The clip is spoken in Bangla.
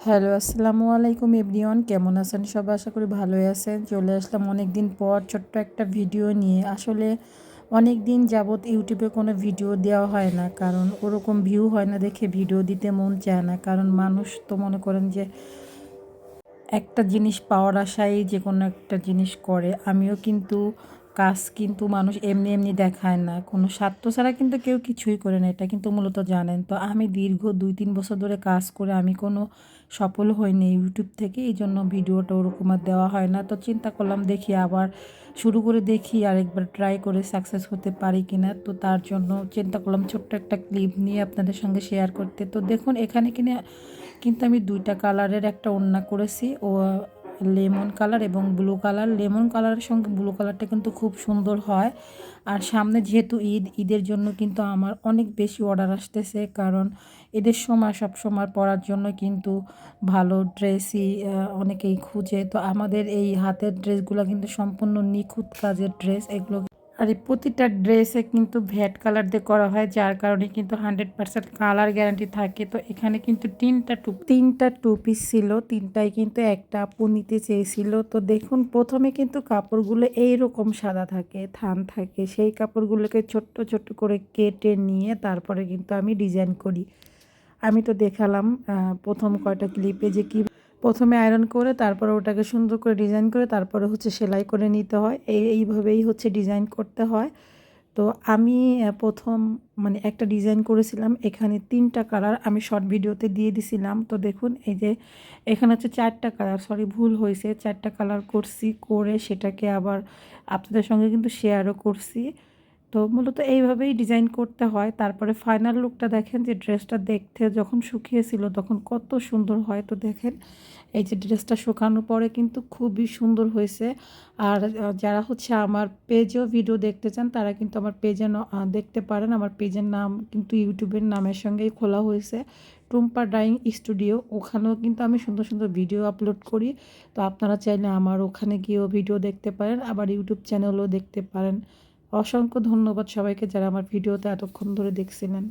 হ্যালো, আসসালামু আলাইকুম এভরিওয়ান। কেমন আছেন সবাই? আশা করি ভালোই আছেন। চলে আসলাম অনেক দিন পর ছোট্ট একটা ভিডিও নিয়ে। আসলে অনেক দিন যাবৎ ইউটিউবে কোনো ভিডিও দেওয়া হয় না, কারণ ওরকম ভিউ হয় না দেখে ভিডিও দিতে মন চায় না। কারণ মানুষ তো মনে করেন যে একটা জিনিস পাওয়ার আশায় যে কোনো একটা জিনিস করে। আমিও কিন্তু কাজ কিন্তু মানুষ এমনি এমনি দেখায় না, কোনো স্বার্থ ছাড়া কিন্তু কেউ কিছুই করে না, এটা কিন্তু মূলত জানেন। তো আমি দীর্ঘ 2-3 বছর ধরে কাজ করে আমি কোনো সফল হইনি ইউটিউব থেকে, এই জন্য ভিডিওটা ওরকম আর দেওয়া হয় না। তো চিন্তা করলাম দেখি আবার শুরু করে দেখি, আরেকবার ট্রাই করে সাকসেস হতে পারি কিনা। তো তার জন্য চিন্তা করলাম ছোট্ট একটা ক্লিপ নিয়ে আপনাদের সঙ্গে শেয়ার করতে। তো দেখুন এখানে কিন্তু আমি 2টা কালারের একটা ওড়না করেছি, ও লেমন কালার এবং ব্লু কালার। লেমন কালারের সঙ্গে ব্লু কালারটা কিন্তু খুব সুন্দর হয়। আর সামনে যেহেতু ঈদের জন্য কিন্তু আমার অনেক বেশি অর্ডার আসতেছে, কারণ ঈদের সময় সব সময় পরার জন্য কিন্তু ভালো ড্রেসই অনেকেই খুঁজে। তো আমাদের এই হাতের ড্রেসগুলো কিন্তু সম্পূর্ণ নিখুঁত কাজের ড্রেস এগুলো। আর এই প্রতিটা ড্রেসে কিন্তু ভ্যাট কালার দিয়ে করা হয়, যার কারণে কিন্তু 100% কালার গ্যারান্টি থাকে। তো এখানে কিন্তু তিনটা টু পিস ছিল, তিনটাই কিন্তু একটা আপু নিতে চেয়েছিল। তো দেখুন প্রথমে কিন্তু কাপড়গুলো এইরকম সাদা থাকে, থান থাকে, সেই কাপড়গুলোকে ছোট্ট ছোট্ট করে কেটে নিয়ে তারপরে কিন্তু আমি ডিজাইন করি। আমি তো দেখালাম প্রথম কয়টা ক্লিপে যে কি প্রথমে আয়রন করে তারপরে ওটাকে সুন্দর করে ডিজাইন করে তারপরে হচ্ছে সেলাই করে নিতে হয়। এইভাবেই হচ্ছে ডিজাইন করতে হয়। তো আমি প্রথম মানে একটা ডিজাইন করেছিলাম, এখানে 3টা কালার আমি শর্ট ভিডিওতে দিয়ে দিছিলাম। তো দেখুন এই যে এখানে হচ্ছে 4টা কালার, সরি ভুল হয়েছে, 4টা কালার করছি, করে সেটাকে আবার আপনাদের সঙ্গে কিন্তু শেয়ারও করছি। তো মূলত এইভাবেই ডিজাইন করতে হয়। তারপরে ফাইনাল লুকটা দেখেন, যে ড্রেসটা দেখতে যখন শুকিয়েছিল তখন কত সুন্দর হয়। তো দেখেন এই যে ড্রেসটা শুকানোর পরে কিন্তু খুবই সুন্দর হয়েছে। আর যারা হচ্ছে আমার পেজেও ভিডিও দেখতে চান তারা কিন্তু আমার পেজে দেখতে পারেন। আমার পেজের নাম কিন্তু ইউটিউবের নামের সঙ্গেই খোলা হয়েছে, টুম্পা ড্রাইং স্টুডিও। ওখানেও কিন্তু আমি সুন্দর সুন্দর ভিডিও আপলোড করি। তো আপনারা চাইলে আমার ওখানে গিয়েও ভিডিও দেখতে পারেন, আবার ইউটিউব চ্যানেলও দেখতে পারেন। অসংখ্য ধন্যবাদ সবাইকে যারা আমার ভিডিওতে এতক্ষণ ধরে দেখছিলেন।